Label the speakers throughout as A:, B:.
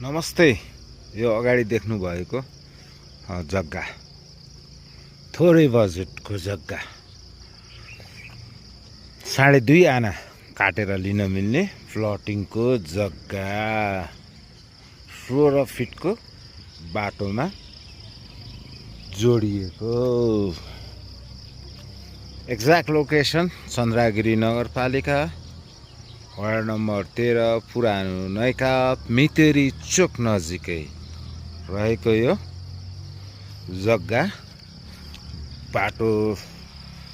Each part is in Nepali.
A: नमस्ते। यो अगाडि देख्नु भएको जग्गा थोरै बजेटको जग्गा 2.5 आना काटेर लिन मिल्ने प्लटिङको जग्गा 16 फिटको बाटोमा जोडिएको। एक्ज्याक्ट लोकेसन चन्द्रगिरी नगरपालिका वार्ड नम्बर 13 पुरानो नैका मितेरी चोक नजिकै रहेको यो जग्गा। बाटो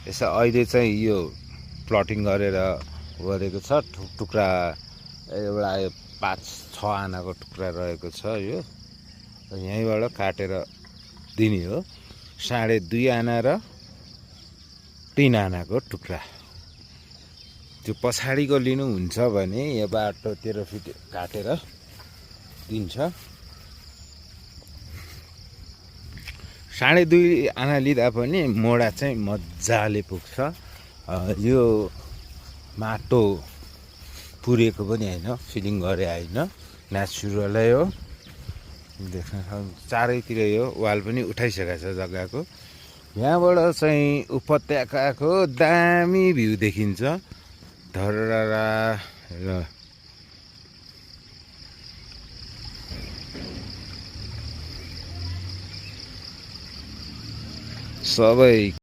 A: यसो अहिले चाहिँ यो प्लटिङ गरेर गरेको छ। टुक्रा एउटा 5-6 आनाको टुक्रा रहेको छ। यो यहीँबाट काटेर दिने हो। 2.5 आना र 3 आनाको टुक्रा। त्यो पछाडिको लिनुहुन्छ भने यो बाटो 13 फिट काटेर दिन्छ। 2.5 आना लिँदा पनि मोडा चाहिँ मजाले पुग्छ। यो माटो पुरेको पनि होइन, फिलिङ गरे होइन, नेचुरलै हो। देख्न चारैतिर यो वाल पनि उठाइसकेको छ जग्गाको। यहाँबाट चाहिँ उपत्यकाको दामी भ्यू देखिन्छ। धरहरा र सबै